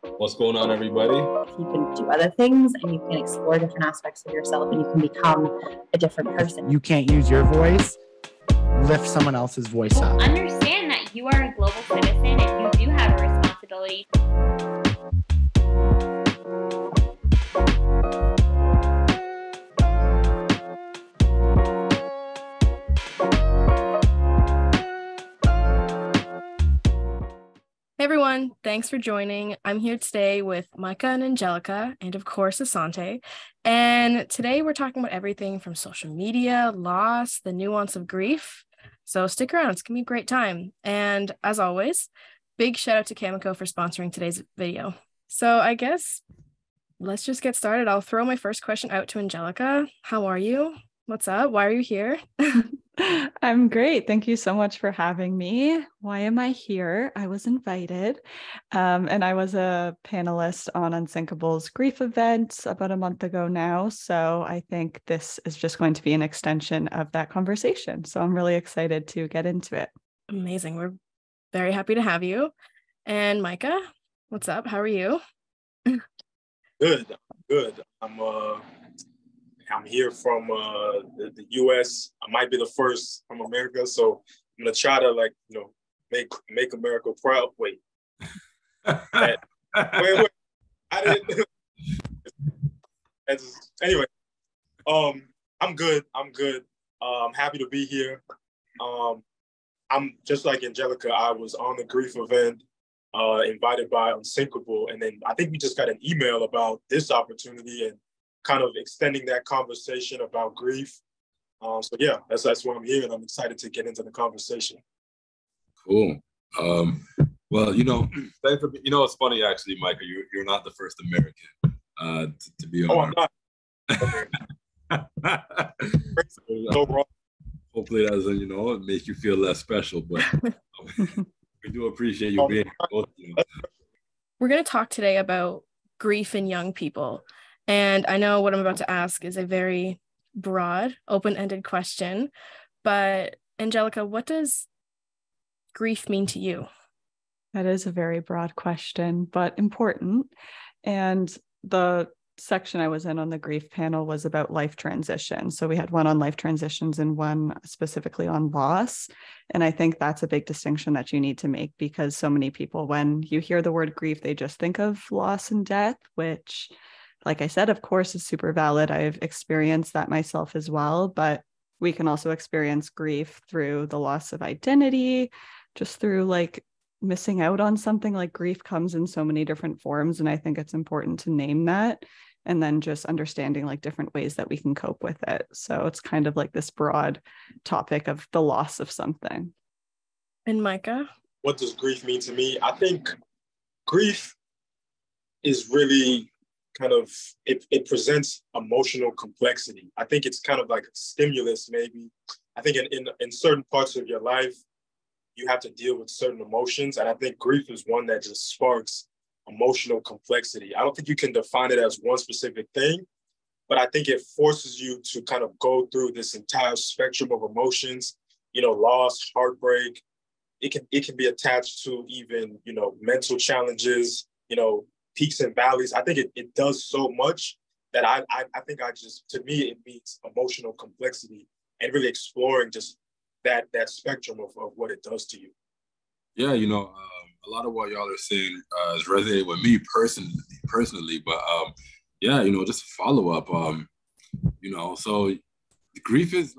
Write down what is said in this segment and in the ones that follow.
What's going on, everybody? You can do other things and you can explore different aspects of yourself and you can become a different person. You can't use your voice, lift someone else's voice up. Understand that you are a global citizen and you do have a responsibility. Hey everyone, thanks for joining. I'm here today with Micah and Angelica, and of course Asante. And today we're talking about everything from social media, loss, the nuance of grief. So stick around, it's gonna be a great time. And as always, big shout out to Cameco for sponsoring today's video. So I guess let's just get started. I'll throw my first question out to Angelica. How are you? What's up? Why are you here? I'm great. Thank you so much for having me. Why am I here? I was invited, and I was a panelist on Unsinkable's grief event about a month ago now. So I think this is just going to be an extension of that conversation. So I'm really excited to get into it. Amazing. We're very happy to have you. And Micah, what's up? How are you? Good. I'm here from the U.S. I might be the first from America, so I'm gonna try to make America proud. Wait. wait. I didn't. Anyway, I'm good. I'm happy to be here. I'm just like Angelica. I was on the grief event, invited by Unsinkable, and then I think we just got an email about this opportunity and kind of extending that conversation about grief. So yeah, that's why I'm here, and I'm excited to get into the conversation. Cool. Well, thanks for, it's funny actually, Micah. You're not the first American to be on. Oh, I'm not. Okay. So wrong. Hopefully that doesn't, make you feel less special, but we do appreciate you being here. We're going to talk today about grief in young people. And I know what I'm about to ask is a very broad, open-ended question, but Angelica, what does grief mean to you? That is a very broad question, but important. And the section I was in on the grief panel was about life transition. So we had one on life transitions and one specifically on loss. And I think that's a big distinction that you need to make, because so many people, when you hear the word grief, they just think of loss and death, which, like I said, of course, is super valid. I've experienced that myself as well, but we can also experience grief through the loss of identity, just through missing out on something. Like grief comes in so many different forms. And I think it's important to name that and then just understanding different ways that we can cope with it. So it's kind of like this broad topic of the loss of something. And Micah? What does grief mean to me? I think grief is really kind of, it presents emotional complexity. I think it's kind of like a stimulus, maybe. I think in certain parts of your life, you have to deal with certain emotions. And I think grief is one that just sparks emotional complexity. I don't think you can define it as one specific thing, but I think it forces you to kind of go through this entire spectrum of emotions, loss, heartbreak. It can be attached to even, mental challenges, peaks and valleys. I think it does so much that I think to me, it means emotional complexity and really exploring just that spectrum of what it does to you. Yeah, a lot of what y'all are saying is resonating with me personally, but just a follow up, so grief is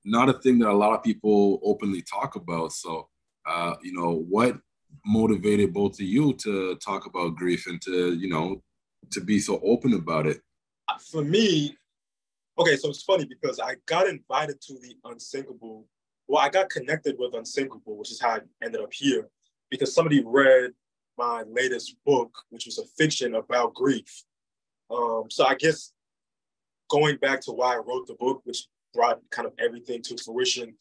not a thing that a lot of people openly talk about. So, what motivated both of you to talk about grief and to be so open about it? For me, okay, so it's funny because I got invited to the Unsinkable. Well, I got connected with Unsinkable, which is how I ended up here, because somebody read my latest book, which was a fiction about grief. So I guess going back to why I wrote the book, which brought kind of everything to fruition,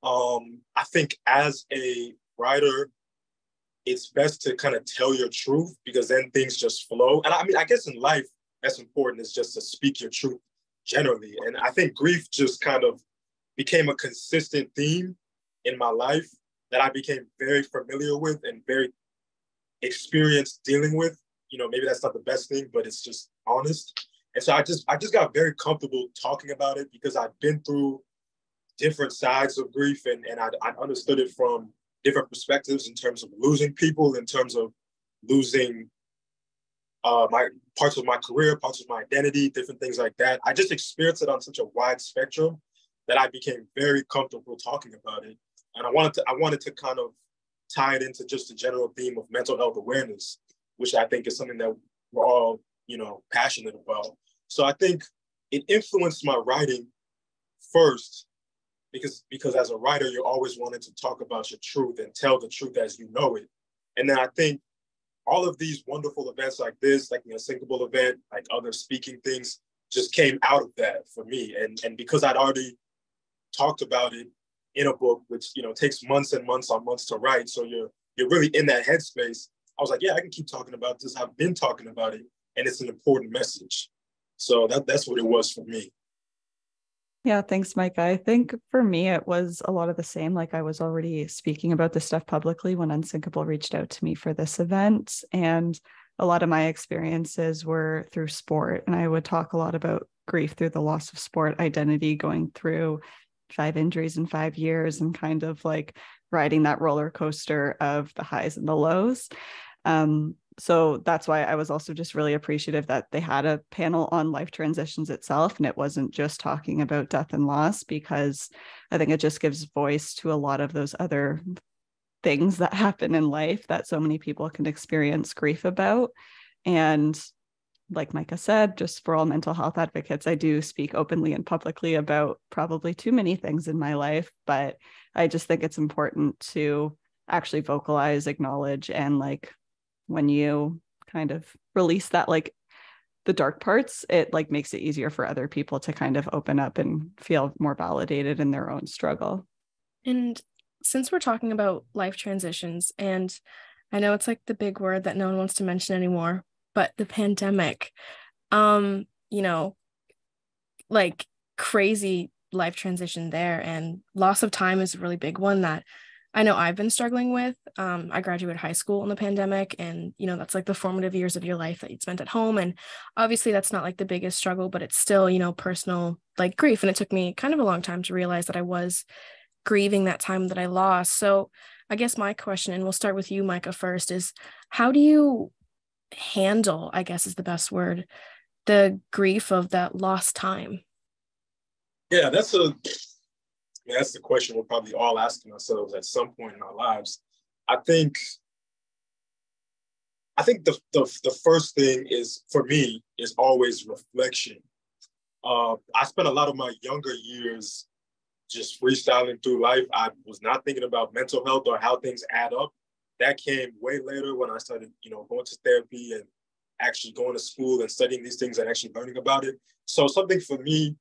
I think as a writer, it's best to kind of tell your truth, because then things just flow. And I guess in life, that's important, is just to speak your truth generally. And I think grief just kind of became a consistent theme in my life that I became very familiar with and very experienced dealing with. maybe that's not the best thing, but it's just honest. And so I just got very comfortable talking about it because I've been through different sides of grief, and I understood it from different perspectives in terms of losing people, in terms of losing my parts of my career, parts of my identity, different things like that. I just experienced it on such a wide spectrum that I became very comfortable talking about it. And I wanted to kind of tie it into just the general theme of mental health awareness, which I think is something that we're all, passionate about. So I think it influenced my writing first, because as a writer, you're always wanting to talk about your truth and tell the truth as you know it. And then I think all of these wonderful events like this, like the Unsinkable event, like other speaking things, just came out of that for me. And because I'd already talked about it in a book, which takes months and months on months to write, so you're really in that headspace. I was like, yeah, I can keep talking about this. I've been talking about it, and it's an important message. So that's what it was for me. Yeah, thanks, Micah. I think for me, it was a lot of the same. Like, I was already speaking about this stuff publicly when Unsinkable reached out to me for this event. And a lot of my experiences were through sport. And I would talk a lot about grief through the loss of sport identity, going through 5 injuries in 5 years and kind of like riding that roller coaster of the highs and the lows. So that's why I was also just really appreciative that they had a panel on life transitions itself, and it wasn't just talking about death and loss, because I think it just gives voice to a lot of those other things that happen in life that so many people can experience grief about. And like Micah said, just for all mental health advocates, I do speak openly and publicly about probably too many things in my life, but I just think it's important to actually vocalize, acknowledge, and like, when you kind of release that, like the dark parts, it like makes it easier for other people to kind of open up and feel more validated in their own struggle. And since we're talking about life transitions, and I know it's like the big word that no one wants to mention anymore, but the pandemic, like crazy life transition there, and loss of time is a really big one that I know I've been struggling with. I graduated high school in the pandemic, and, that's like the formative years of your life that you'd spent at home. And obviously that's not like the biggest struggle, but it's still, personal like grief. And it took me kind of a long time to realize that I was grieving that time that I lost. So I guess my question, and we'll start with you, Micah, first, is how do you handle, I guess is the best word, the grief of that lost time? Yeah, that's the question we're probably all asking ourselves at some point in our lives. I think the first thing is, for me, is always reflection. I spent a lot of my younger years just freestyling through life. I was not thinking about mental health or how things add up. That came way later when I started, going to therapy and actually going to school and studying these things and actually learning about it. So something for me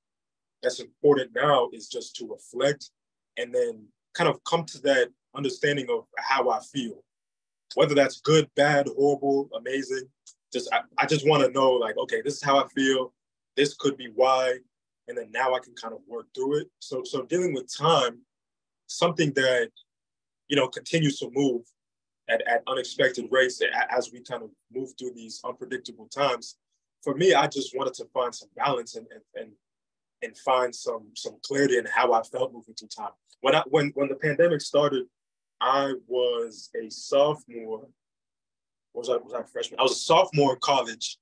that's important now is just to reflect and then kind of come to that understanding of how I feel, whether that's good, bad, horrible, amazing. I just want to know, like, okay, this is how I feel. This could be why, and then now I can kind of work through it. So dealing with time, something that continues to move at unexpected rates as we kind of move through these unpredictable times. For me, I just wanted to find some balance and find some clarity in how I felt moving through time. When the pandemic started, I was a sophomore. Was I a freshman? I was a sophomore in college,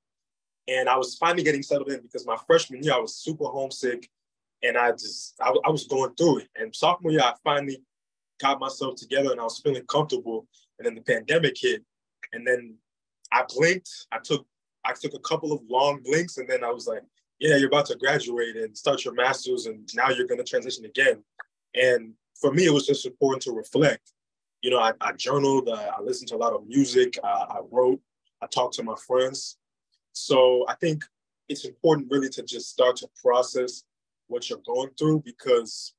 and I was finally getting settled in because my freshman year I was super homesick, and I was going through it. And sophomore year I finally got myself together and I was feeling comfortable. And then the pandemic hit, and then I blinked. I took a couple of long blinks, and then I was like, yeah, you're about to graduate and start your master's, and now you're going to transition again. And for me, it was just important to reflect. I journaled, I listened to a lot of music, I wrote, I talked to my friends. So I think it's important really to just start to process what you're going through, because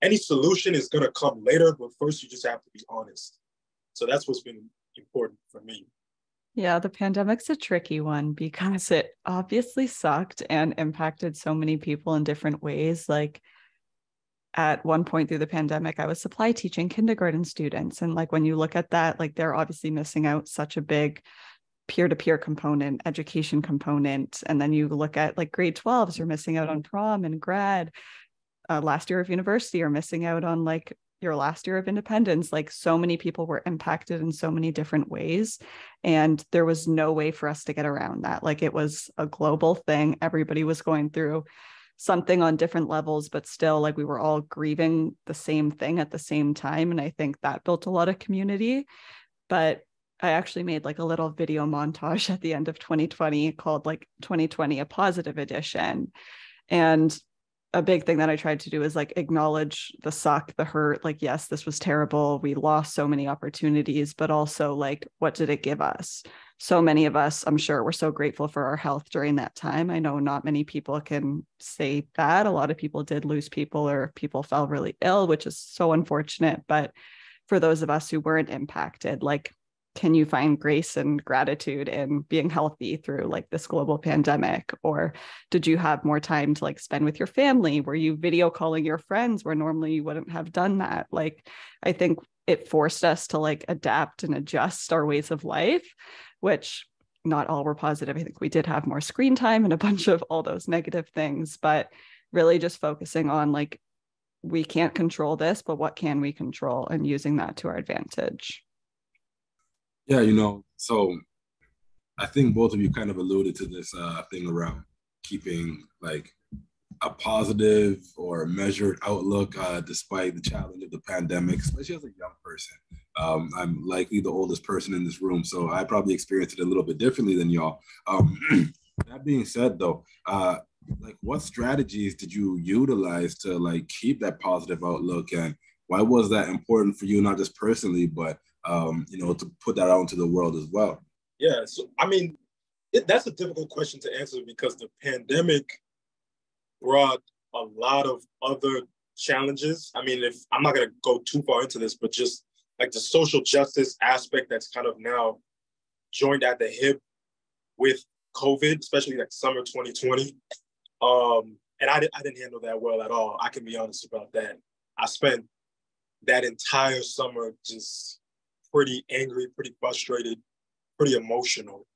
any solution is going to come later, but first you just have to be honest. So that's what's been important for me. Yeah, the pandemic's a tricky one because it obviously sucked and impacted so many people in different ways. Like, at one point through the pandemic, I was supply teaching kindergarten students. And like, when you look at that, like, they're obviously missing out such a big peer-to-peer component, education component. And then you look at like grade 12s, you're missing out on prom and grad, last year of university, you're missing out on like your last year of independence. Like so many people were impacted in so many different ways. And there was no way for us to get around that. Like it was a global thing. Everybody was going through something on different levels, but still like we were all grieving the same thing at the same time. And I think that built a lot of community. But I actually made like a little video montage at the end of 2020 called like 2020, a positive edition. And a big thing that I tried to do is like acknowledge the suck, the hurt, like, yes, this was terrible. We lost so many opportunities, but also like, what did it give us? So many of us, I'm sure, were so grateful for our health during that time. I know not many people can say that. A lot of people did lose people or people fell really ill, which is so unfortunate. But for those of us who weren't impacted, like, can you find grace and gratitude in being healthy through like this global pandemic? Or did you have more time to like spend with your family? Were you video calling your friends where normally you wouldn't have done that? Like, I think it forced us to like adapt and adjust our ways of life, which not all were positive. I think we did have more screen time and a bunch of all those negative things, but really just focusing on like, we can't control this, but what can we control, and using that to our advantage. Yeah, so I think both of you kind of alluded to this thing around keeping like a positive or measured outlook despite the challenge of the pandemic, especially as a young person. I'm likely the oldest person in this room, so I probably experienced it a little bit differently than y'all. That being said, though, like what strategies did you utilize to like keep that positive outlook, and why was that important for you, not just personally, but to put that out into the world as well? Yeah, so I mean, that's a difficult question to answer because the pandemic brought a lot of other challenges. I mean, if I'm not gonna go too far into this, but just like the social justice aspect that's kind of now joined at the hip with COVID, especially like summer 2020. And I didn't handle that well at all. I can be honest about that. I spent that entire summer just pretty angry, pretty frustrated, pretty emotional.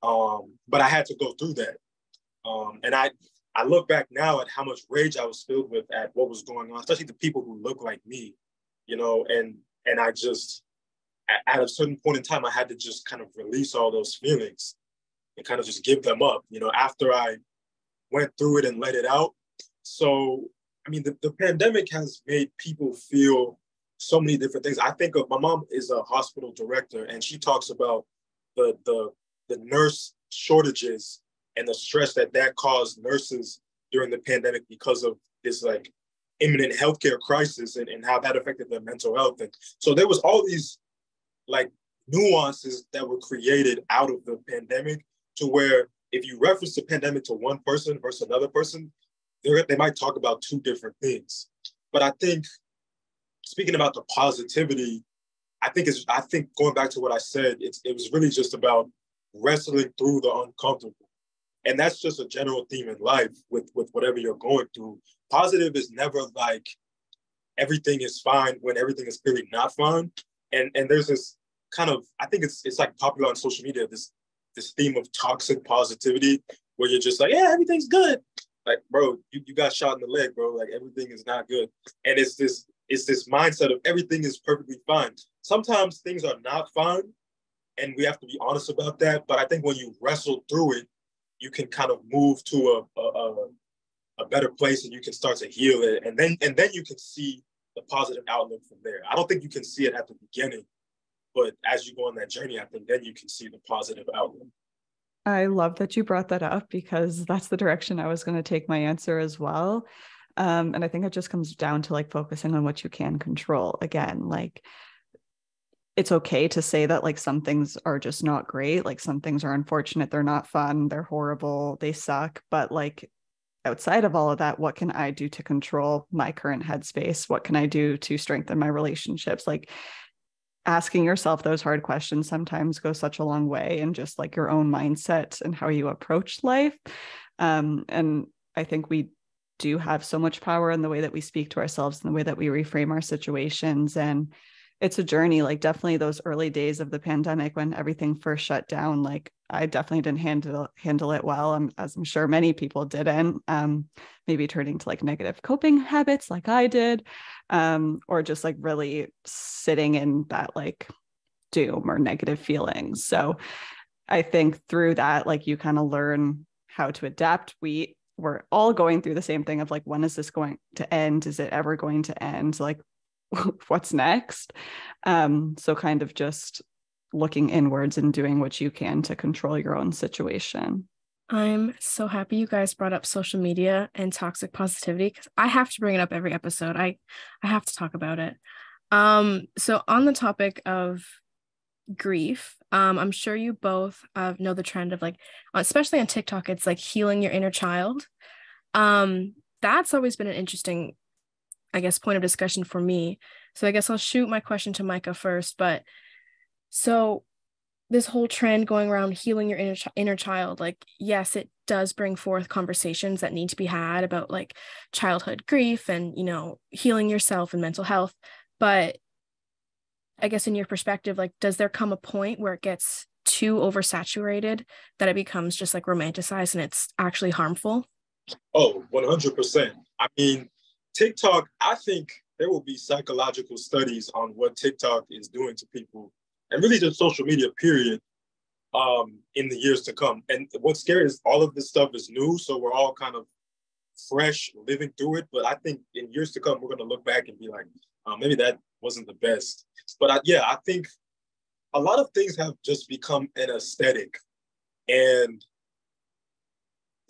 But I had to go through that. And I look back now at how much rage I was filled with at what was going on, especially the people who look like me, and I just, at a certain point in time, I had to just kind of release all those feelings and kind of just give them up, after I went through it and let it out. So, I mean, the pandemic has made people feel so many different things. I think of, my mom is a hospital director, and she talks about the nurse shortages and the stress that caused nurses during the pandemic because of this like imminent healthcare crisis and how that affected their mental health. And so there was all these like nuances that were created out of the pandemic, to where if you reference the pandemic to one person versus another person, they might talk about two different things. But I think, speaking about the positivity, I think going back to what I said, it was really just about wrestling through the uncomfortable. And that's just a general theme in life with whatever you're going through. Positive is never like everything is fine when everything is clearly not fine. And there's this kind of, I think it's like popular on social media, this theme of toxic positivity, where you're just like, yeah, everything's good. Like, bro, you got shot in the leg, bro. Like, everything is not good. And it's this mindset of everything is perfectly fine. Sometimes things are not fine, and we have to be honest about that. But I think when you wrestle through it, you can kind of move to a better place, and you can start to heal it. And then you can see the positive outlook from there. I don't think you can see it at the beginning, but as you go on that journey, I think then you can see the positive outlook. I love that you brought that up, because that's the direction I was going to take my answer as well. And I think it just comes down to like focusing on what you can control. Again, like, it's okay to say that like some things are just not great. Like, some things are unfortunate. They're not fun. They're horrible. They suck. But like, outside of all of that, what can I do to control my current headspace? What can I do to strengthen my relationships? Like, asking yourself those hard questions sometimes goes such a long way in just like your own mindset and how you approach life. And I think we do have so much power in the way that we speak to ourselves and the way that we reframe our situations. And it's a journey. Like definitely those early days of the pandemic when everything first shut down, like I definitely didn't handle it well, as I'm sure many people didn't. Maybe turning to like negative coping habits like I did, or just like really sitting in that like doom or negative feelings. So I think through that, like you kind of learn how to adapt. We're all going through the same thing of like, when is this going to end? Is it ever going to end? Like, what's next? So kind of just looking inwards and doing what you can to control your own situation. I'm so happy you guys brought up social media and toxic positivity, because I have to bring it up every episode. I have to talk about it. So on the topic of grief, I'm sure you both know the trend of like, especially on TikTok, it's like healing your inner child. That's always been an interesting, I guess, point of discussion for me. So I guess I'll shoot my question to Micah first. But so this whole trend going around healing your inner child, like, yes, it does bring forth conversations that need to be had about like childhood grief and, you know, healing yourself and mental health. But I guess in your perspective, like, does there come a point where it gets too oversaturated that it becomes just like romanticized and it's actually harmful? Oh, 100%. I mean, TikTok, I think there will be psychological studies on what TikTok is doing to people and really just social media, period, in the years to come. And what's scary is all of this stuff is new, so we're all kind of fresh living through it. But I think in years to come, we're going to look back and be like, maybe that wasn't the best. But I think a lot of things have just become an aesthetic. And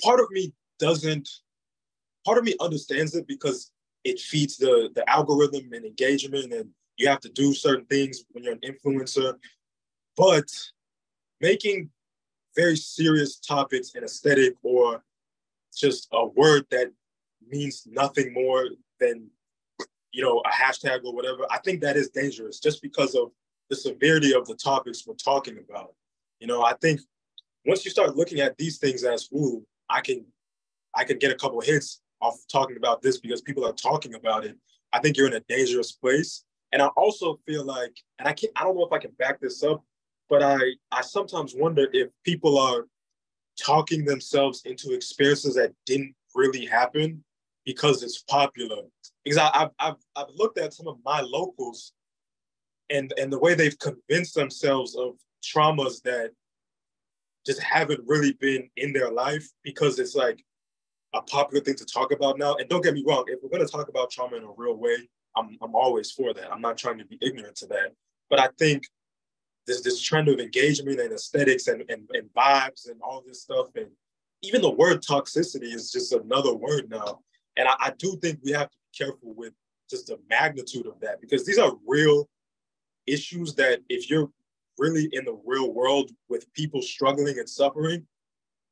part of me understands it because it feeds the algorithm and engagement, and you have to do certain things when you're an influencer. But making very serious topics an aesthetic, or just a word that means nothing more than, you know, a hashtag or whatever, I think that is dangerous just because of the severity of the topics we're talking about. You know, I think once you start looking at these things as, ooh, I can get a couple of hits off talking about this because people are talking about it, I think you're in a dangerous place. And I also feel like, and I don't know if I can back this up, but I sometimes wonder if people are talking themselves into experiences that didn't really happen because it's popular. Because I've looked at some of my locals and the way they've convinced themselves of traumas that just haven't really been in their life because it's like a popular thing to talk about now. And don't get me wrong, if we're going to talk about trauma in a real way, I'm always for that. I'm not trying to be ignorant to that. But I think this trend of engagement and aesthetics and vibes and all this stuff, and even the word toxicity is just another word now. And I do think we have to be careful with just the magnitude of that, because these are real issues that if you're really in the real world with people struggling and suffering,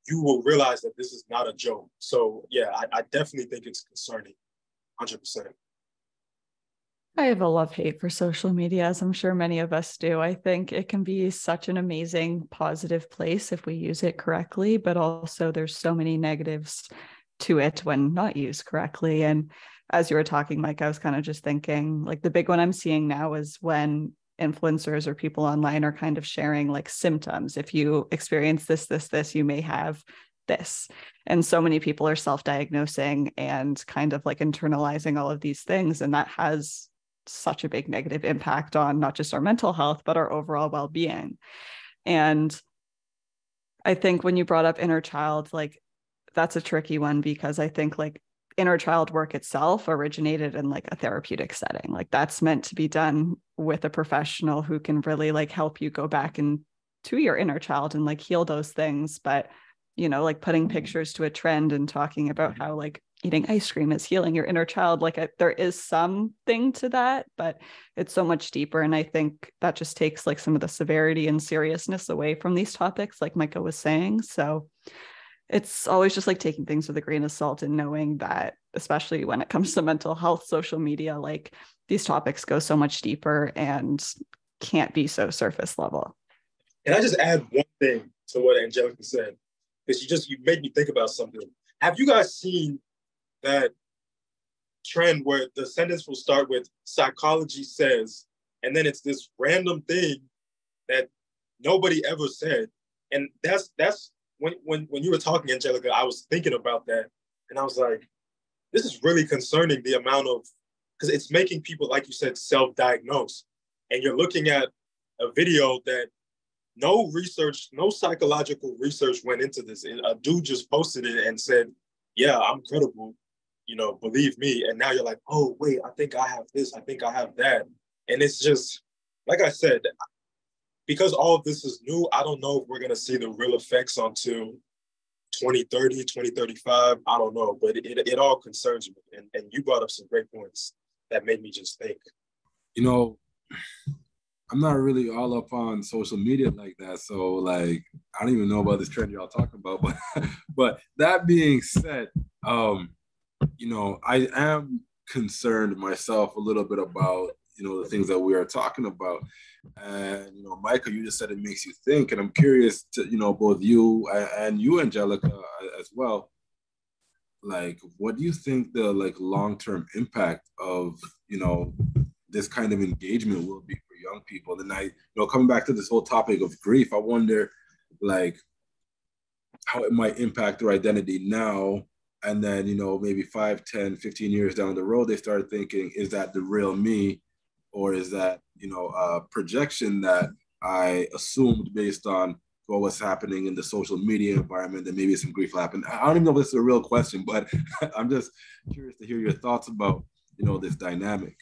you will realize that this is not a joke. So yeah, I definitely think it's concerning, 100%. I have a love-hate for social media, as I'm sure many of us do. I think it can be such an amazing, positive place if we use it correctly, but also there's so many negatives to it when not used correctly. And as you were talking, Mike, I was kind of just thinking, like, the big one I'm seeing now is when influencers or people online are kind of sharing like symptoms. If you experience this, you may have this. And so many people are self-diagnosing and kind of like internalizing all of these things. And that has such a big negative impact on not just our mental health, but our overall well-being. And I think when you brought up inner child, like, that's a tricky one, because I think like inner child work itself originated in like a therapeutic setting. Like, that's meant to be done with a professional who can really like help you go back into your inner child and like heal those things. But, you know, like putting pictures to a trend and talking about how like eating ice cream is healing your inner child, like there is something to that, but it's so much deeper. And I think that just takes like some of the severity and seriousness away from these topics, like Micah was saying. So it's always just like taking things with a grain of salt and knowing that, especially when it comes to mental health, social media, like these topics go so much deeper and can't be so surface level. Can I just add one thing to what Angelica said? Because you made me think about something. Have you guys seen that trend where the sentence will start with "psychology says," And then it's this random thing that nobody ever said. And that's when you were talking, Angelica, I was thinking about that. And I was like, this is really concerning, the amount of, because it's making people, like you said, self-diagnose. And you're looking at a video that no research, no psychological research went into this. A dude just posted it and said, yeah, I'm credible, you know, believe me. And now you're like, oh, wait, I think I have this, I think I have that. And it's just, like I said, because all of this is new, I don't know if we're going to see the real effects until 2030, 2035. I don't know, but it all concerns me. And you brought up some great points that made me just think. You know, I'm not really all up on social media like that. So like, I don't even know about this trend y'all talking about, but that being said, you know, I am concerned myself a little bit about, you know, the things that we are talking about. And, you know, Michael, you just said it makes you think, and I'm curious to, you know, both you and you, Angelica, as well. Like, what do you think the like long-term impact of, you know, this kind of engagement will be for young people? And you know, coming back to this whole topic of grief, I wonder, like, how it might impact their identity now. And then, you know, maybe 5, 10, 15 years down the road, they start thinking, is that the real me? Or is that, you know, a projection that I assumed based on what was happening in the social media environment, that maybe some grief will happen? I don't even know if this is a real question, but I'm just curious to hear your thoughts about, you know, this dynamic.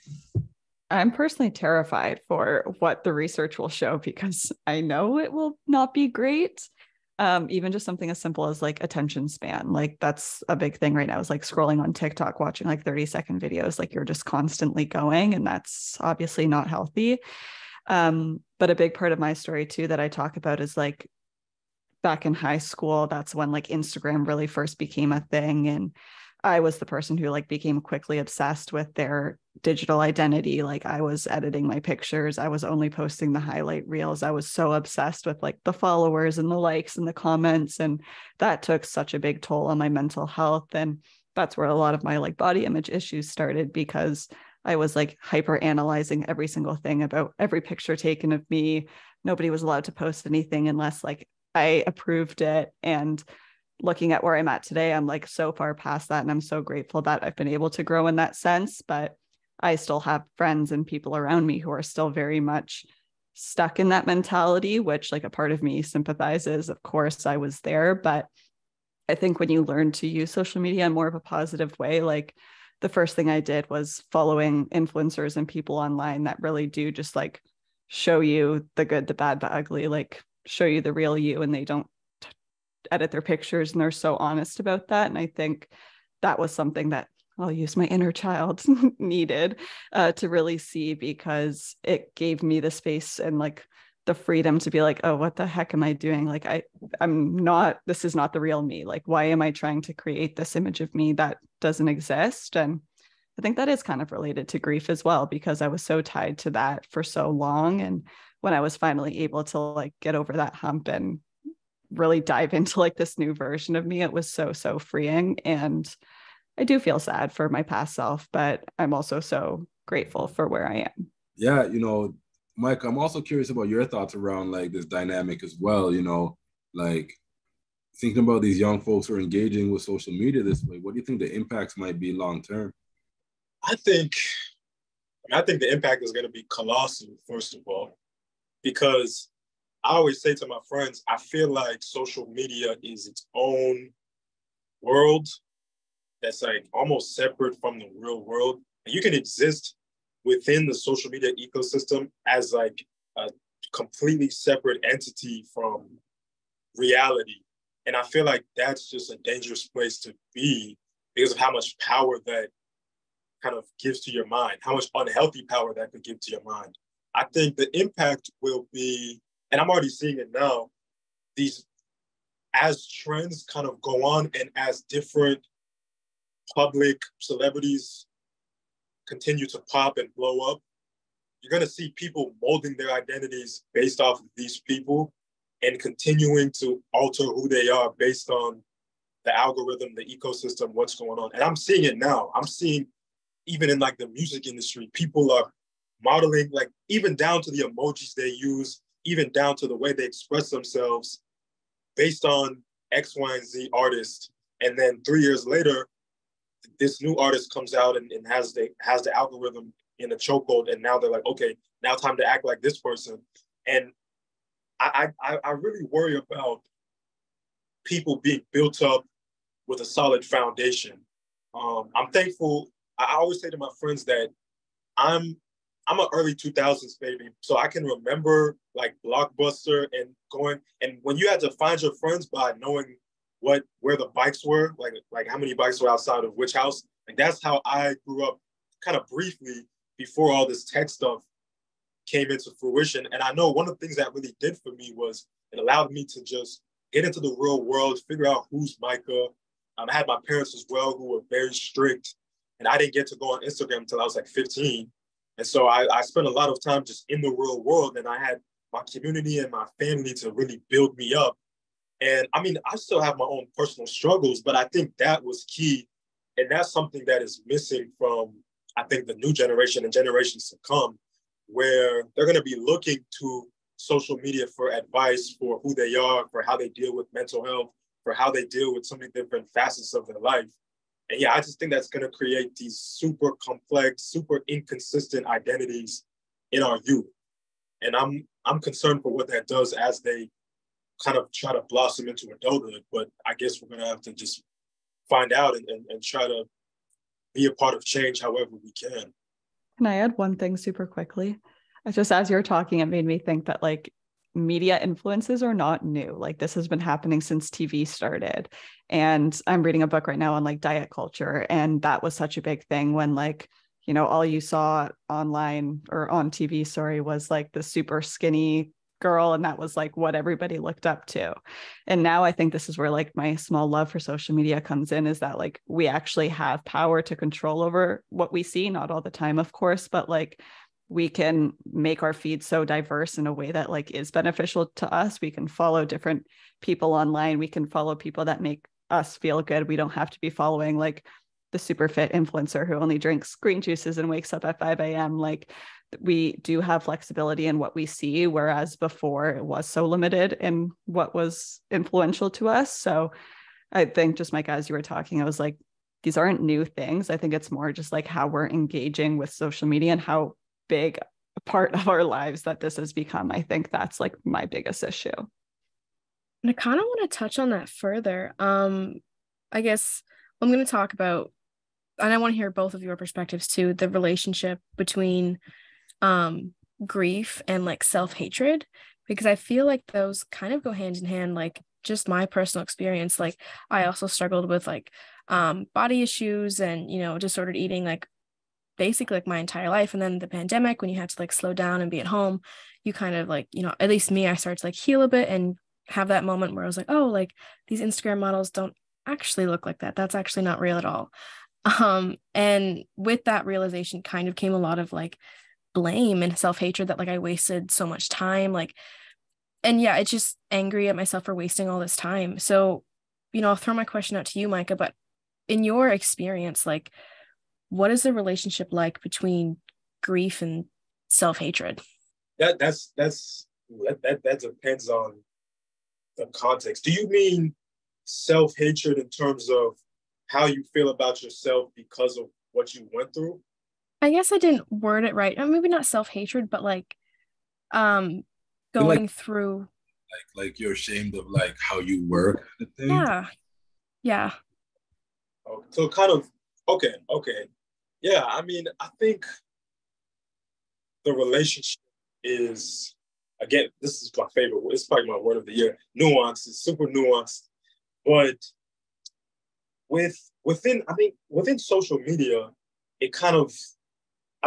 I'm personally terrified for what the research will show, because I know it will not be great. Even just something as simple as like attention span, like that's a big thing right now, is like scrolling on TikTok, watching like 30-second videos, like you're just constantly going, and that's obviously not healthy. But a big part of my story too that I talk about is like back in high school, that's when like Instagram really first became a thing. And I was the person who like became quickly obsessed with their digital identity. Like I was editing my pictures. I was only posting the highlight reels. I was so obsessed with like the followers and the likes and the comments. And that took such a big toll on my mental health. And that's where a lot of my like body image issues started, because I was like hyper analyzing every single thing about every picture taken of me. Nobody was allowed to post anything unless like I approved it. And looking at where I'm at today, I'm like so far past that. And I'm so grateful that I've been able to grow in that sense. But I still have friends and people around me who are still very much stuck in that mentality, which like a part of me sympathizes. Of course, I was there. But I think when you learn to use social media in more of a positive way, like the first thing I did was following influencers and people online that really do just like show you the good, the bad, the ugly, like show you the real you, and they don't edit their pictures, and they're so honest about that. And I think that was something that I'll use my inner child needed to really see, because it gave me the space and like the freedom to be like, oh, what the heck am I doing? Like I'm not, this is not the real me. Like, why am I trying to create this image of me that doesn't exist? And I think that is kind of related to grief as well, because I was so tied to that for so long. And when I was finally able to like get over that hump and really dive into like this new version of me, it was so freeing. And I do feel sad for my past self, but I'm also so grateful for where I am. Yeah, you know, Mike, I'm also curious about your thoughts around like this dynamic as well, you know, like thinking about these young folks who are engaging with social media this way. What do you think the impacts might be long term? I think the impact is going to be colossal, first of all, because I always say to my friends, I feel like social media is its own world that's like almost separate from the real world. And you can exist within the social media ecosystem as like a completely separate entity from reality. And I feel like that's just a dangerous place to be, because of how much power that kind of gives to your mind, how much unhealthy power that could give to your mind. I think the impact will be, and I'm already seeing it now, these, as trends kind of go on and as different public celebrities continue to pop and blow up, you're going to see people molding their identities based off of these people and continuing to alter who they are based on the algorithm, the ecosystem, what's going on. And I'm seeing it now. I'm seeing even in like the music industry, people are modeling, like even down to the emojis they use, even down to the way they express themselves based on X, Y, and Z artist. And then 3 years later, this new artist comes out and has the algorithm in a chokehold. And now they're like, okay, now time to act like this person. And I really worry about people being built up with a solid foundation. I'm thankful. I always say to my friends that I'm an early 2000s baby, so I can remember like Blockbuster and going, and when you had to find your friends by knowing where the bikes were, like how many bikes were outside of which house. Like that's how I grew up, kind of briefly before all this tech stuff came into fruition. And I know one of the things that really did for me was it allowed me to just get into the real world, figure out who's Micah. I had my parents as well who were very strict, and I didn't get to go on Instagram until I was like 15. And so I spent a lot of time just in the real world, and I had my community and my family to really build me up. And I mean, I still have my own personal struggles, but I think that was key. And that's something that is missing from, I think, the new generation and generations to come, where they're going to be looking to social media for advice for who they are, for how they deal with mental health, for how they deal with so many different facets of their life. And yeah, I just think that's going to create these super complex, super inconsistent identities in our youth. And I'm concerned for what that does as they kind of try to blossom into adulthood. But I guess we're going to have to just find out and try to be a part of change however we can. Can I add one thing super quickly? Just as you're talking, it made me think that like media influences are not new. Like this has been happening since TV started. And I'm reading a book right now on like diet culture. And that was such a big thing when like, you know, all you saw online or on TV, was like the super skinny girl. And that was like what everybody looked up to. And now I think this is where like my small love for social media comes in, is that like we actually have power to control over what we see, not all the time, of course, but like we can make our feed so diverse in a way that like is beneficial to us. We can follow different people online. We can follow people that make us feel good. We don't have to be following like the super fit influencer who only drinks green juices and wakes up at 5 a.m. Like we do have flexibility in what we see, whereas before it was so limited in what was influential to us. So I think just Mike, as you were talking, I was like, these aren't new things. I think it's more just like how we're engaging with social media and how big a part of our lives that this has become. I think that's like my biggest issue. And I kind of want to touch on that further. I guess I'm going to talk about, and I want to hear both of your perspectives too, the relationship between grief and like self-hatred, because I feel like those kind of go hand in hand. Like just my personal experience, like I also struggled with like body issues and, you know, disordered eating, like basically like my entire life. And then the pandemic, when you had to like slow down and be at home, you kind of like, you know, at least me, I started to like heal a bit and have that moment where I was like, oh, like these Instagram models don't actually look like that. That's actually not real at all. And with that realization kind of came a lot of like blame and self-hatred that like I wasted so much time. Like, and yeah, it's just angry at myself for wasting all this time. So, you know, I'll throw my question out to you, Micah, but in your experience, like, what is the relationship like between grief and self-hatred? That depends on the context. Do you mean self-hatred in terms of how you feel about yourself because of what you went through? I guess I didn't word it right. Maybe not self-hatred, but like going like, through like you're ashamed of like how you work, kind of thing. Yeah. Oh, so kind of okay. Yeah, I mean, I think the relationship is, again, this is my favorite. It's probably my word of the year. Nuance. It's super nuanced. But within social media, it kind of,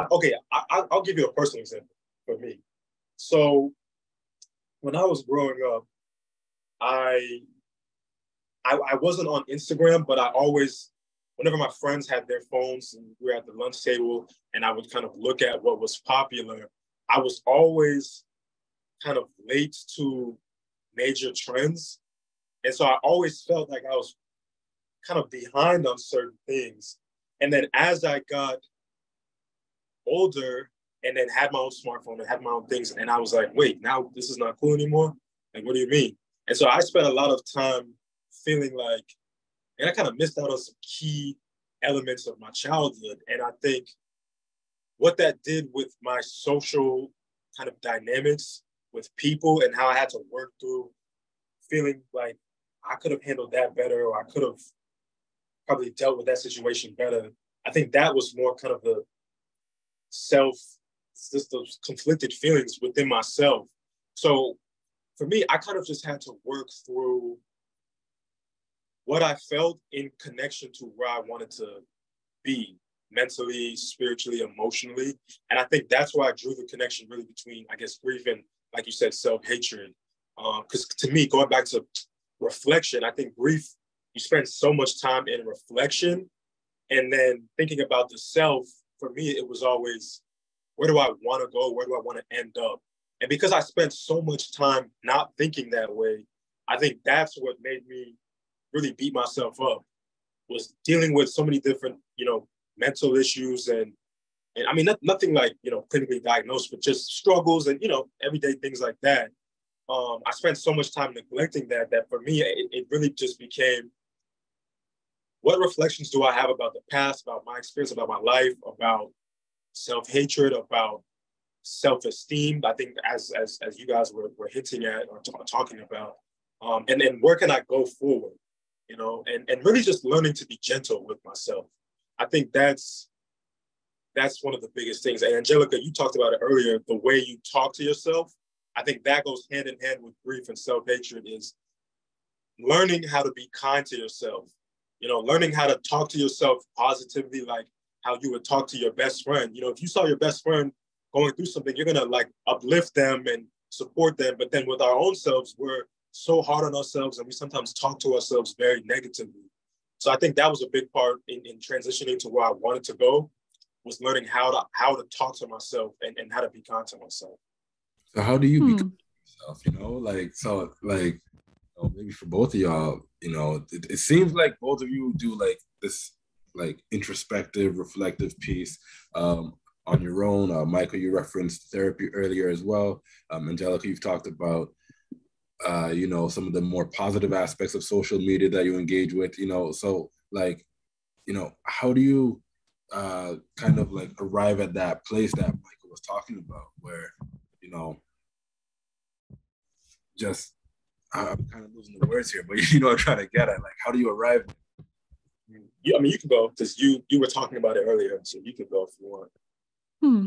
okay, I'll give you a personal example for me. So when I was growing up, I wasn't on Instagram, but I always, whenever my friends had their phones and we were at the lunch table and I would kind of look at what was popular, I was always kind of late to major trends. And so I always felt like I was kind of behind on certain things. And then as I got older, and then had my own smartphone and had my own things. And I was like, wait, now this is not cool anymore? Like, what do you mean? And so I spent a lot of time feeling like, and I kind of missed out on some key elements of my childhood. And I think what that did with my social kind of dynamics with people and how I had to work through feeling like I could have handled that better, or I could have probably dealt with that situation better. I think that was more kind of the just those conflicted feelings within myself. So for me, I kind of just had to work through what I felt in connection to where I wanted to be mentally, spiritually, emotionally. And I think that's why I drew the connection really between, I guess, grief and, like you said, self-hatred. Because to me, going back to reflection, I think grief, you spend so much time in reflection, and then thinking about the self. For me, it was always, where do I want to go? Where do I want to end up? And because I spent so much time not thinking that way, I think that's what made me really beat myself up, was dealing with so many different, mental issues and I mean, nothing like, clinically diagnosed, but just struggles and, everyday things like that. I spent so much time neglecting that for me, it really just became, what reflections do I have about the past, about my experience, about my life, about self-hatred, about self-esteem? I think as you guys were hinting at or talking about, and then where can I go forward, and really just learning to be gentle with myself. I think that's one of the biggest things. And Angelica, you talked about it earlier, the way you talk to yourself. I think that goes hand in hand with grief and self-hatred, is learning how to be kind to yourself, learning how to talk to yourself positively, like how you would talk to your best friend. If you saw your best friend going through something, you're gonna like uplift them and support them. But then with our own selves, we're so hard on ourselves and we sometimes talk to ourselves very negatively. So I think that was a big part in transitioning to where I wanted to go, was learning how to talk to myself and how to be kind to myself. So how do you become yourself? Maybe for both of y'all, it seems like both of you do like this like introspective, reflective piece on your own. Michael, you referenced therapy earlier as well. Angelica, you've talked about some of the more positive aspects of social media that you engage with. So like, how do you kind of like arrive at that place that Michael was talking about, where I'm kind of losing the words here, but I'm trying to get at, like, how do you arrive? You can go, because you were talking about it earlier, so you can go if you want.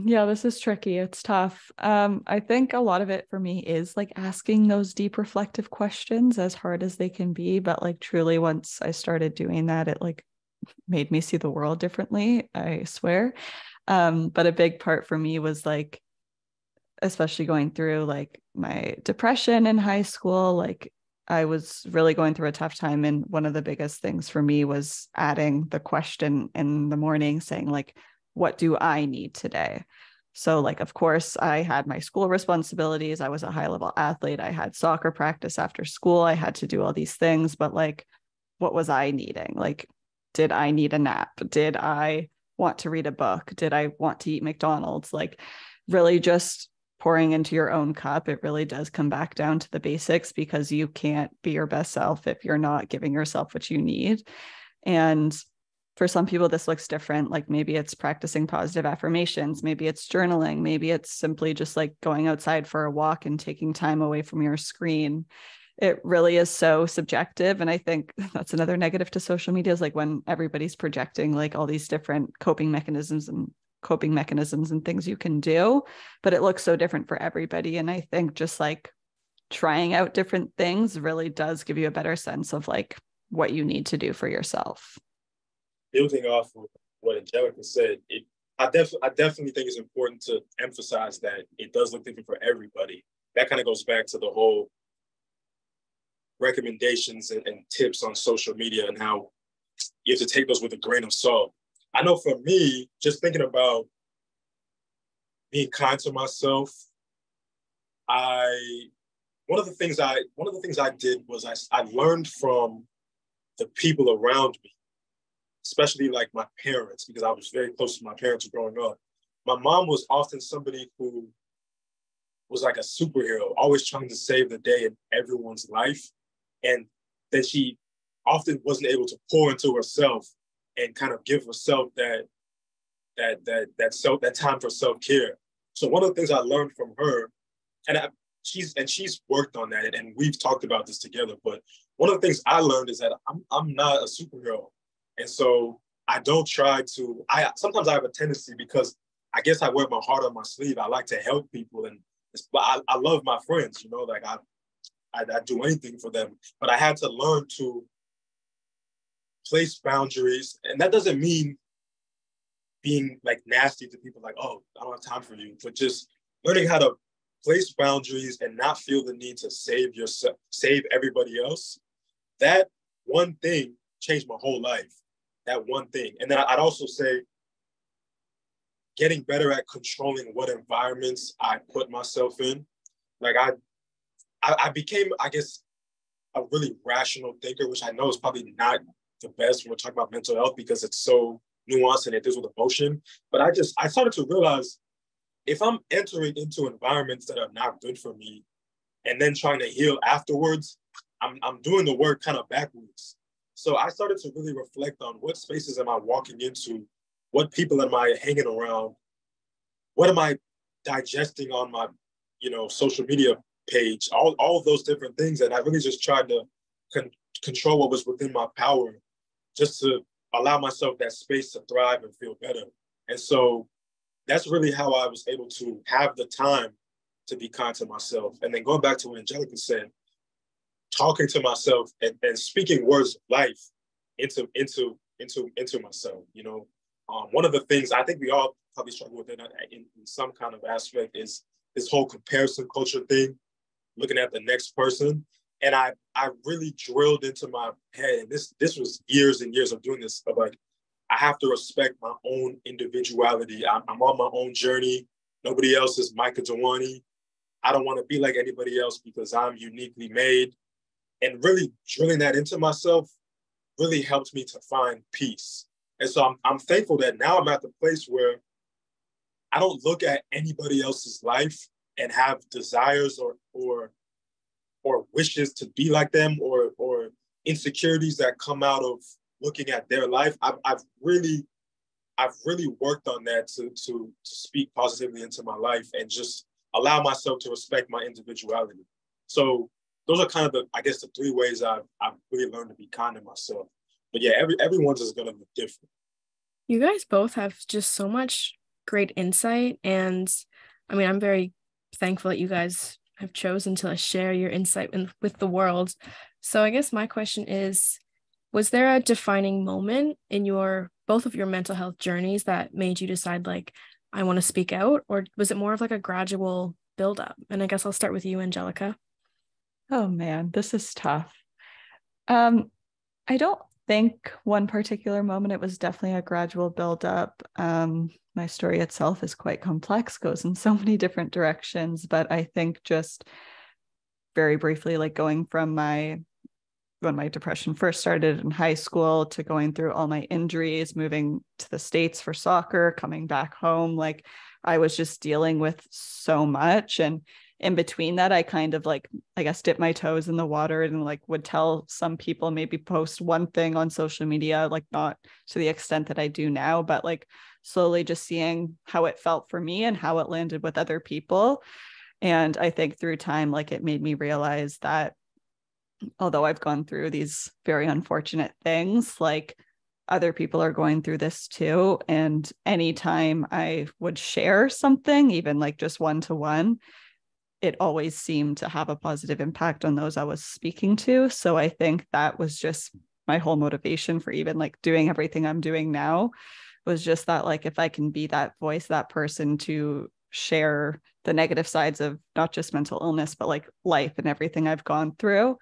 Yeah, this is tricky. It's tough. I think a lot of it for me is like asking those deep reflective questions, as hard as they can be. But like truly, once I started doing that, it like made me see the world differently, I swear. But a big part for me was like, especially going through like my depression in high school, like I was really going through a tough time. And one of the biggest things for me was adding the question in the morning saying like, what do I need today? So like, of course, I had my school responsibilities. I was a high level athlete. I had soccer practice after school. I had to do all these things, but like, what was I needing? Like, did I need a nap? Did I want to read a book? Did I want to eat McDonald's? Like really just pouring into your own cup. It really does come back down to the basics, because you can't be your best self if you're not giving yourself what you need. And for some people, this looks different. Like maybe it's practicing positive affirmations. Maybe it's journaling. Maybe it's simply just like going outside for a walk and taking time away from your screen. It really is so subjective. And I think that's another negative to social media, is like when everybody's projecting like all these different coping mechanisms and things you can do, but it looks so different for everybody. And I think just like trying out different things really does give you a better sense of like what you need to do for yourself. Building off of what Angelica said, I definitely think it's important to emphasize that it does look different for everybody. That kind of goes back to the whole recommendations and tips on social media and how you have to take those with a grain of salt. I know for me, just thinking about being kind to myself, one of the things I did was I learned from the people around me, especially like my parents, because I was very close to my parents growing up. my mom was often somebody who was like a superhero, always trying to save the day in everyone's life. And then she often wasn't able to pour into herself and kind of give herself that time for self-care. So one of the things I learned from her, she's worked on that, and we've talked about this together, but one of the things I learned is that I'm not a superhero. And so I don't try to, sometimes I have a tendency, because I guess I wear my heart on my sleeve. I like to help people, and I love my friends, like I'd do anything for them, but I had to learn to place boundaries. And that doesn't mean being like nasty to people, like, oh, I don't have time for you, but just learning how to place boundaries and not feel the need to save everybody else. That one thing changed my whole life, that one thing. And then I'd also say getting better at controlling what environments I put myself in. Like I became, I guess, a really rational thinker, which I know is probably not the best when we're talking about mental health, because it's so nuanced and it deals with emotion. But I started to realize, if I'm entering into environments that are not good for me and then trying to heal afterwards, I'm doing the work kind of backwards. So I started to really reflect on, what spaces am I walking into? What people am I hanging around? What am I digesting on my, social media page? All of those different things. And I really just tried to control what was within my power, just to allow myself that space to thrive and feel better. And so that's really how I was able to have the time to be kind to myself. And then going back to what Angelica said, talking to myself and speaking words of life into myself. One of the things I think we all probably struggle with in some kind of aspect is this whole comparison culture thing, looking at the next person. And I really drilled into my head, and this was years and years of doing this, of like, I have to respect my own individuality. I'm on my own journey. Nobody else is Micah Dewani. I don't want to be like anybody else because I'm uniquely made. And really drilling that into myself really helped me to find peace. And so I'm thankful that now I'm at the place where I don't look at anybody else's life and have desires or wishes to be like them, or insecurities that come out of looking at their life. I've really worked on that to speak positively into my life and just allow myself to respect my individuality. So those are kind of the 3 ways I've really learned to be kind to myself. But yeah, everyone's is going to be different. You guys both have just so much great insight. And I mean, I'm very thankful that you guys have chosen to share your insight with the world. So I guess my question is, was there a defining moment in both of your mental health journeys that made you decide, like, I want to speak out? Or was it more of like a gradual buildup? And I guess I'll start with you, Angelica. Oh man, this is tough. I don't think one particular moment. It was definitely a gradual buildup. My story itself is quite complex, goes in so many different directions, but I think just very briefly, like going from when my depression first started in high school to going through all my injuries, moving to the States for soccer, coming back home, like I was just dealing with so much. And in between that, I kind of dipped my toes in the water and would tell some people, maybe post one thing on social media, not to the extent that I do now, but slowly just seeing how it felt for me and how it landed with other people. And I think through time, it made me realize that although I've gone through these very unfortunate things, other people are going through this too. And anytime I would share something, even just one-to-one, it always seemed to have a positive impact on those I was speaking to. So I think that was just my whole motivation for even doing everything I'm doing now, was just that if I can be that voice, that person to share the negative sides of not just mental illness, but life and everything I've gone through.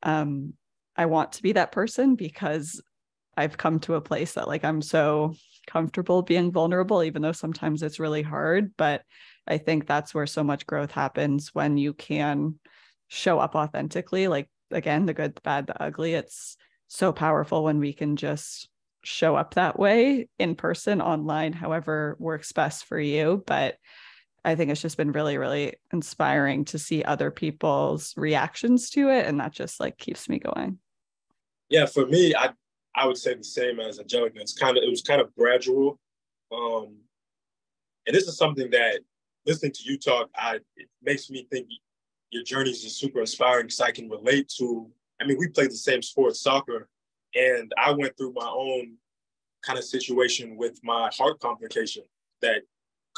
I want to be that person because I've come to a place that I'm so comfortable being vulnerable, even though sometimes it's really hard. But I think that's where so much growth happens, when you can show up authentically, again, the good, the bad, the ugly. It's so powerful when we can just show up that way in person, online, however works best for you. But I think it's just been really, really inspiring to see other people's reactions to it. And that just like keeps me going. Yeah, for me, I would say the same as Angelica. It was kind of gradual. And this is something that, listening to you talk, it makes me think your journey is just super inspiring because I can relate to, I mean, we played the same sport, soccer, and I went through my own kind of situation with my heart complication that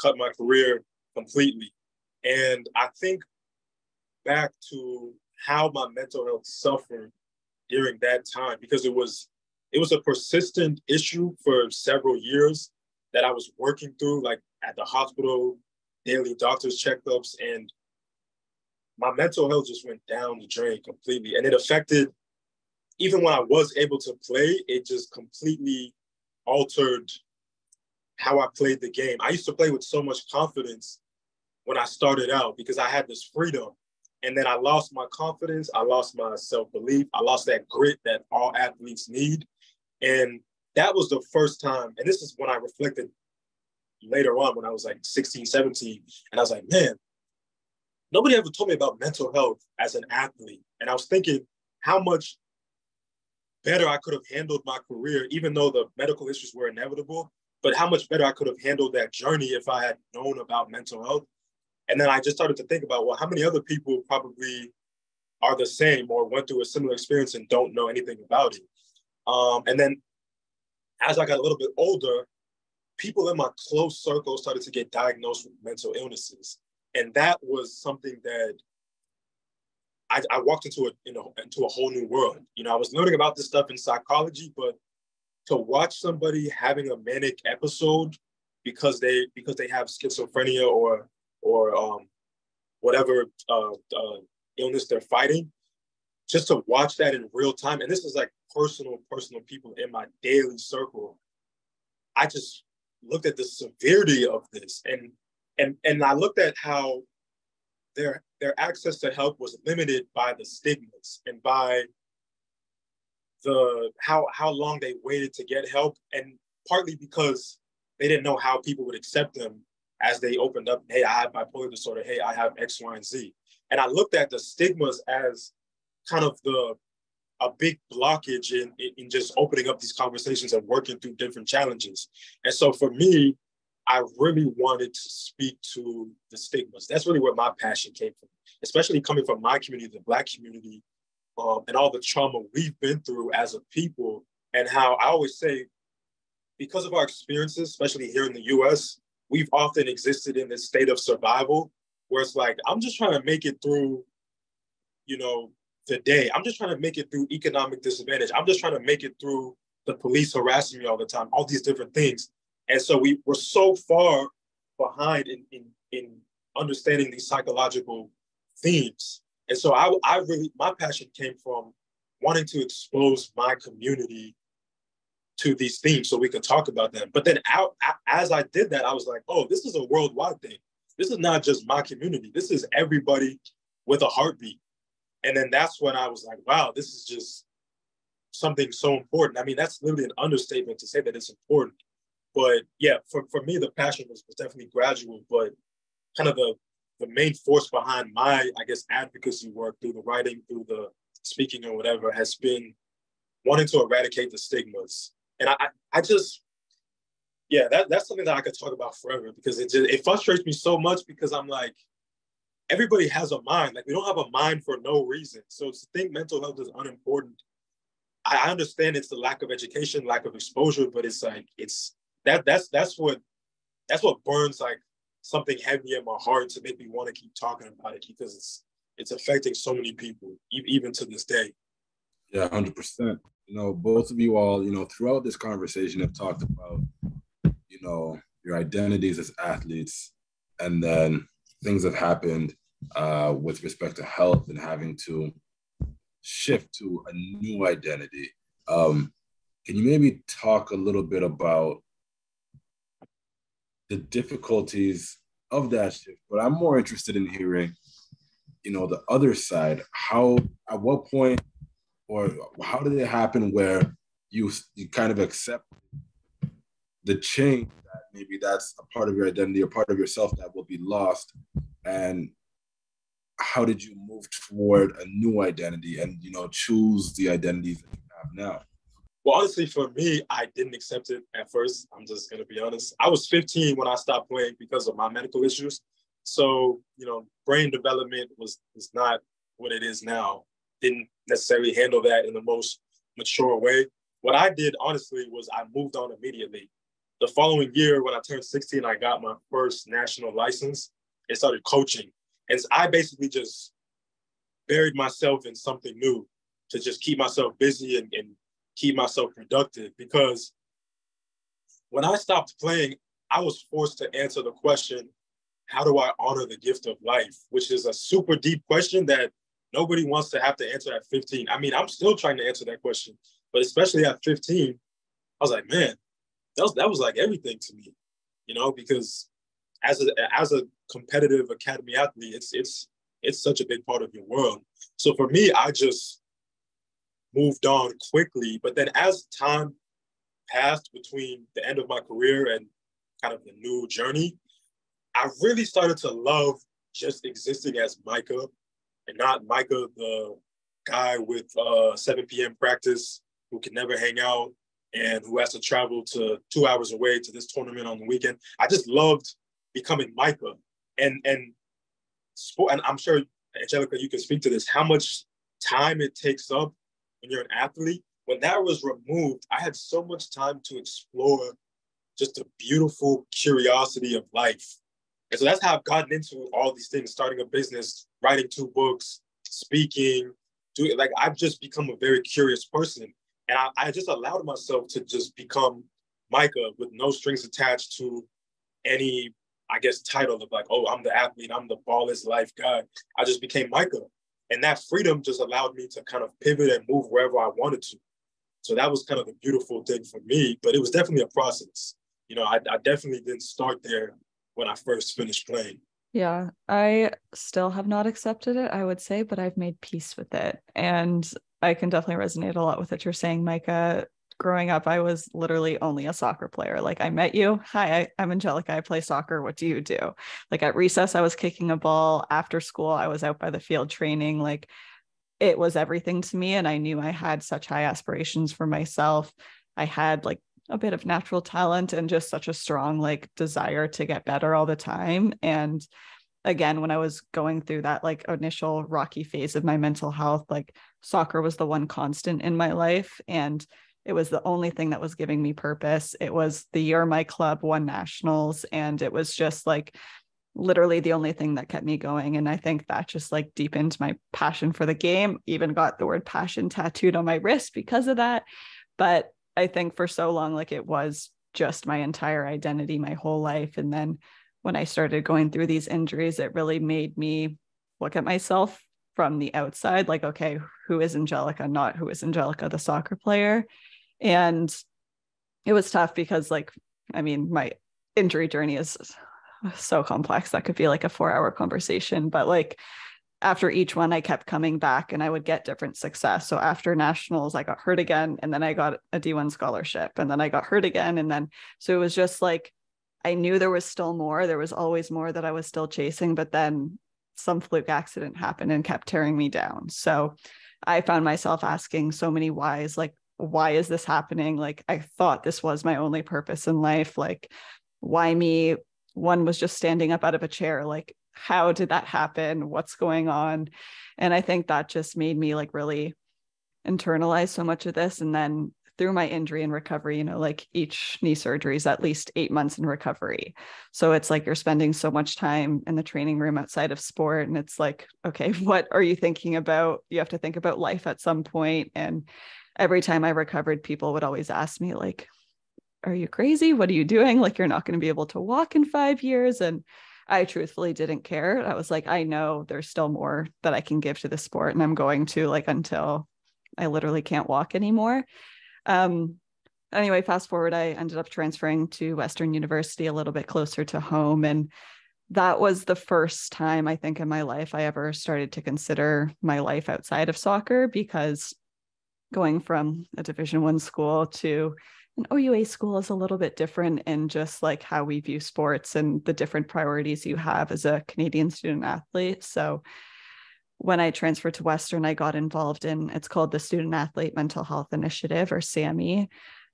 cut my career completely. And I think back to how my mental health suffered during that time, because it was a persistent issue for several years that I was working through, like at the hospital, daily doctor's checkups, and my mental health just went down the drain completely. And it affected, even when I was able to play, it just completely altered how I played the game. I used to play with so much confidence when I started out because I had this freedom. And then I lost my confidence. I lost my self-belief. I lost that grit that all athletes need. And that was the first time. And this is when I reflected later on when I was like 16, 17. And I was like, man, nobody ever told me about mental health as an athlete. And I was thinking how much better I could have handled my career, even though the medical issues were inevitable, but how much better I could have handled that journey if I had known about mental health. And then I just started to think about, well, how many other people probably are the same or went through a similar experience and don't know anything about it. And then as I got a little bit older, people in my close circle started to get diagnosed with mental illnesses. And that was something that I walked into a whole new world. You know, I was learning about this stuff in psychology, but to watch somebody having a manic episode because they have schizophrenia or whatever illness they're fighting, just to watch that in real time. And this is like personal people in my daily circle. I just looked at the severity of this, and I looked at how their access to help was limited by the stigmas and by the how long they waited to get help, and partly because they didn't know how people would accept them as they opened up. Hey, I have bipolar disorder. Hey, I have X, Y, and Z. And I looked at the stigmas as kind of a big blockage in just opening up these conversations and working through different challenges. And so for me, I really wanted to speak to the stigmas. That's really where my passion came from, especially coming from my community, the Black community, and all the trauma we've been through as a people, and how I always say, because of our experiences, especially here in the US, we've often existed in this state of survival where it's like, I'm just trying to make it through, you know, the day. I'm just trying to make it through economic disadvantage. I'm just trying to make it through the police harassing me all the time, all these different things. And so we're so far behind in understanding these psychological themes. And so I really, my passion came from wanting to expose my community to these themes so we could talk about them. But then as I did that, I was like, oh, this is a worldwide thing. This is not just my community. This is everybody with a heartbeat. And then that's when I was like, wow, this is just something so important. I mean, that's literally an understatement to say that it's important. But yeah, for me, the passion was definitely gradual, but kind of the main force behind my, I guess, advocacy work through the writing, through the speaking or whatever, has been wanting to eradicate the stigmas. And I just, yeah, that's something that I could talk about forever, because it frustrates me so much, because I'm like, everybody has a mind. Like, we don't have a mind for no reason. So to think mental health is unimportant, I understand it's the lack of education, lack of exposure, but it's like, that's what burns like something heavy in my heart to make me want to keep talking about it, because it's affecting so many people, even to this day. Yeah, 100%. You know, both of you all, you know, throughout this conversation have talked about, you know, your identities as athletes, and then things have happened with respect to health and having to shift to a new identity. Can you maybe talk a little bit about the difficulties of that shift? But I'm more interested in hearing, you know, the other side. How, at what point, or how did it happen where you kind of accept the change that maybe that's a part of your identity or part of yourself that will be lost? And how did you move toward a new identity and, you know, choose the identities that you have now? Well, honestly, for me, I didn't accept it at first. I'm just going to be honest. I was 15 when I stopped playing because of my medical issues. So, you know, brain development was not what it is now. Didn't necessarily handle that in the most mature way. What I did, honestly, was I moved on immediately. The following year, when I turned 16, I got my first national license and started coaching. And I basically just buried myself in something new to just keep myself busy and keep myself productive. Because when I stopped playing, I was forced to answer the question, how do I honor the gift of life? Which is a super deep question that nobody wants to have to answer at 15. I mean, I'm still trying to answer that question, but especially at 15, I was like, man, that was like everything to me, you know, because as a competitive academy athlete, it's such a big part of your world. So for me, I just moved on quickly. But then as time passed between the end of my career and kind of the new journey, I really started to love just existing as Micah and not Micah, the guy with 7 p.m. practice who can never hang out and who has to travel to 2 hours away to this tournament on the weekend. I just loved becoming Micah. And I'm sure, Angelica, you can speak to this, how much time it takes up when you're an athlete. When that was removed, I had so much time to explore just the beautiful curiosity of life. And so that's how I've gotten into all these things, starting a business, writing 2 books, speaking, I've just become a very curious person. And I just allowed myself to just become Micah with no strings attached to any, I guess, title of like, oh, I'm the athlete, I'm the ball is life guy. I just became Micah. And that freedom just allowed me to kind of pivot and move wherever I wanted to. So that was kind of the beautiful thing for me, but it was definitely a process. You know, I definitely didn't start there when I first finished playing. Yeah, I still have not accepted it, I would say, but I've made peace with it. And I can definitely resonate a lot with what you're saying, Micah. Growing up, I was literally only a soccer player. Like, I met you. Hi, I'm Angelica. I play soccer. What do you do? Like, at recess, I was kicking a ball. After school, I was out by the field training. Like, it was everything to me. And I knew I had such high aspirations for myself. I had like a bit of natural talent and just such a strong like desire to get better all the time. And again, when I was going through that like initial rocky phase of my mental health, like soccer was the one constant in my life. And it was the only thing that was giving me purpose. It was the year my club won nationals. And it was just like literally the only thing that kept me going. And I think that just like deepened my passion for the game, even got the word passion tattooed on my wrist because of that. But I think for so long, like it was just my entire identity, my whole life. And then when I started going through these injuries, it really made me look at myself from the outside, like, okay, who is Angelica, not who is Angelica, the soccer player. And it was tough because like, I mean, my injury journey is so complex. That could be like a 4-hour conversation, but like after each one, I kept coming back and I would get different success. So after nationals, I got hurt again, and then I got a D1 scholarship, and then I got hurt again. And then, so it was just like, I knew there was still more. There was always more that I was still chasing, but then some fluke accident happened and kept tearing me down. So I found myself asking so many whys, like, why is this happening? Like, I thought this was my only purpose in life. Like, why me? One was just standing up out of a chair. Like, how did that happen? What's going on? And I think that just made me like really internalize so much of this. And then through my injury and recovery, you know, like each knee surgery is at least 8 months in recovery. So it's like you're spending so much time in the training room outside of sport. And it's like, okay, what are you thinking about? You have to think about life at some point. And every time I recovered, people would always ask me like, are you crazy? What are you doing? Like, you're not going to be able to walk in 5 years. And I truthfully didn't care. I was like, I know there's still more that I can give to the sport, and I'm going to, like, until I literally can't walk anymore. Anyway, fast forward, I ended up transferring to Western University, a little bit closer to home. And that was the first time I think in my life I ever started to consider my life outside of soccer, because going from a Division I school to an OUA school is a little bit different in just like how we view sports and the different priorities you have as a Canadian student athlete. So when I transferred to Western, I got involved in, it's called the Student Athlete Mental Health Initiative, or SAMI.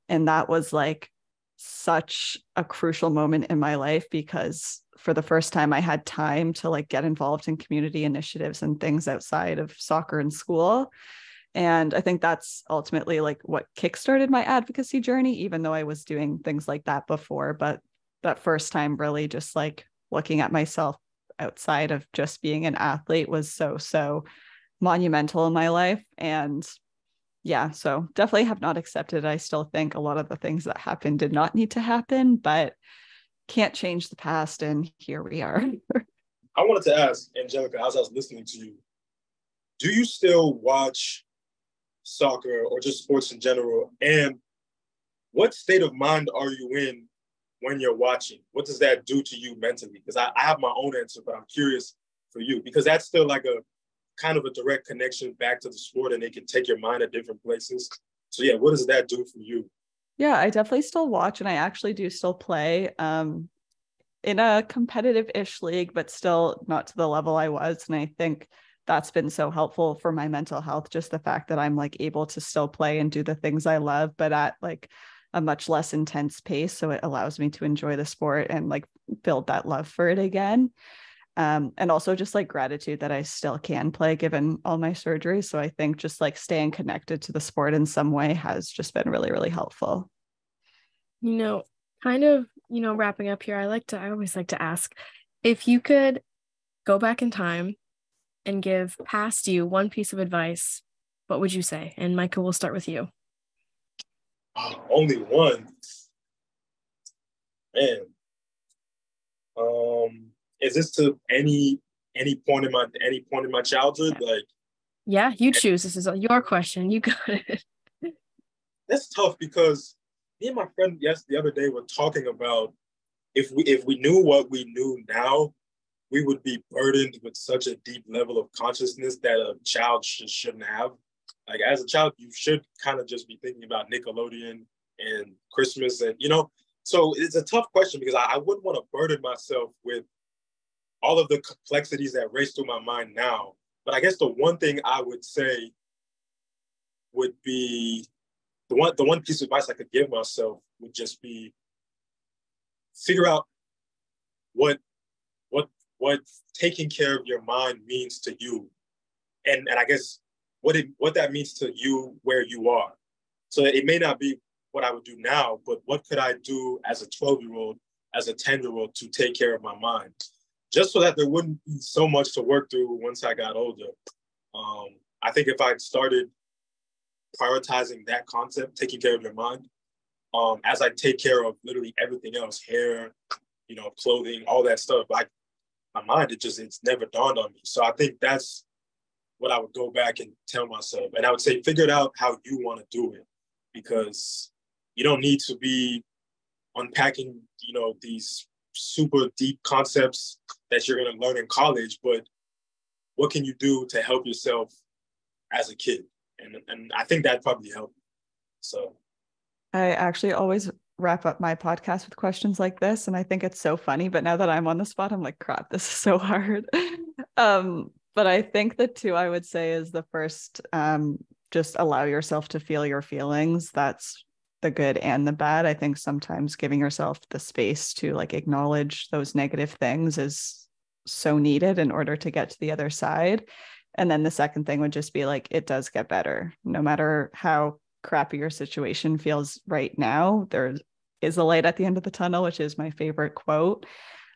And that was like such a crucial moment in my life, because for the first time I had time to like get involved in community initiatives and things outside of soccer and school. And I think that's ultimately like what kickstarted my advocacy journey, even though I was doing things like that before. But that first time really just like looking at myself outside of just being an athlete was so monumental in my life. And yeah, so definitely have not accepted. I still think a lot of the things that happened did not need to happen, but can't change the past. And here we are. I wanted to ask Angelica, as I was listening to you, do you still watch soccer or just sports in general? And what state of mind are you in when you're watching? What does that do to you mentally? Because I have my own answer, but I'm curious for you, because that's still like a kind of a direct connection back to the sport, and it can take your mind at different places. So yeah, what does that do for you? Yeah, I definitely still watch, and I actually do still play in a competitive-ish league, but still not to the level I was. And I think that's been so helpful for my mental health, just the fact that I'm like able to still play and do the things I love, but at like a much less intense pace. So it allows me to enjoy the sport and like build that love for it again. And also just like gratitude that I still can play given all my surgery. So I think just like staying connected to the sport in some way has just been really, really helpful. Kind of, wrapping up here, I always like to ask, if you could go back in time and give past you one piece of advice, what would you say? And Micah, we'll start with you. Only one. Man. Is this to any point in my childhood? Like, yeah, you choose. This is your question. You got it. That's tough, because me and my friend the other day were talking about if we knew what we knew now, we would be burdened with such a deep level of consciousness that a child shouldn't have. Like, as a child, you should kind of just be thinking about Nickelodeon and Christmas, and so it's a tough question, because I wouldn't want to burden myself with all of the complexities that race through my mind now. But I guess the one thing I would say would be the one piece of advice I could give myself would just be figure out what taking care of your mind means to you, and I guess what that means to you where you are. So it may not be what I would do now, but what could I do as a 12-year-old, as a 10-year-old to take care of my mind, just so that there wouldn't be so much to work through once I got older. I think if I'd started prioritizing that concept, taking care of your mind, as I take care of literally everything else, hair, clothing, all that stuff, like my mind, it's never dawned on me. So I think that's what I would go back and tell myself. And I would say, figure it out how you want to do it, because you don't need to be unpacking, these super deep concepts that you're going to learn in college, but what can you do to help yourself as a kid? And I think that probably helped. So I actually always wrap up my podcast with questions like this, and I think it's so funny, but now that I'm on the spot, I'm like, crap, this is so hard. But I think the two I would say is, the first, just allow yourself to feel your feelings. That's the good and the bad. I think sometimes giving yourself the space to like acknowledge those negative things is so needed in order to get to the other side. And then the second thing would just be like, it does get better. No matter how crappy your situation feels right now, there is a light at the end of the tunnel, which is my favorite quote.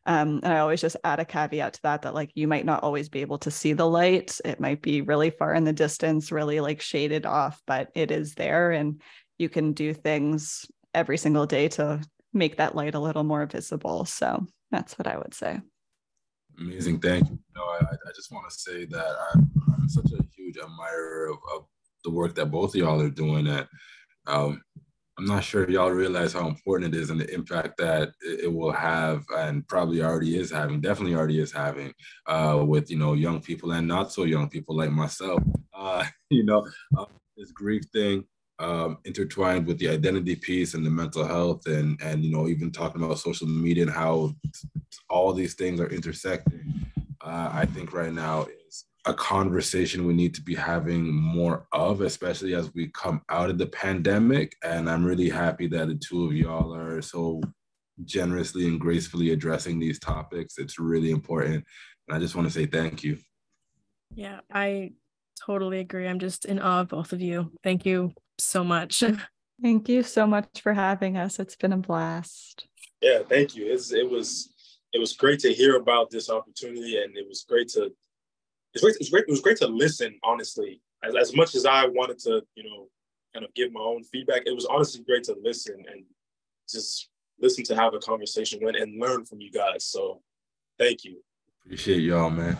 And I always just add a caveat to that like, you might not always be able to see the light. It might be really far in the distance, really like shaded off, but it is there. And you can do things every single day to make that light a little more visible. So that's what I would say. Amazing. Thank you. I just want to say that I'm such a huge admirer of the work that both of y'all are doing, that I'm not sure y'all realize how important it is and the impact that it will have, and probably already is having, definitely already is having, with, young people and not so young people like myself. This grief thing, intertwined with the identity piece and the mental health, and even talking about social media and how all these things are intersecting. I think right now is a conversation we need to be having more of, especially as we come out of the pandemic. And I'm really happy that the two of y'all are so generously and gracefully addressing these topics. It's really important. And I just want to say thank you. Yeah, I totally agree. I'm just in awe of both of you. Thank you so much. Thank you so much for having us. It's been a blast. Yeah, thank you. It was great to hear about this opportunity, and it was great to listen, honestly. As much as I wanted to, kind of give my own feedback, it was honestly great to listen and just listen to how the conversation went and learn from you guys. So thank you. Appreciate y'all, man.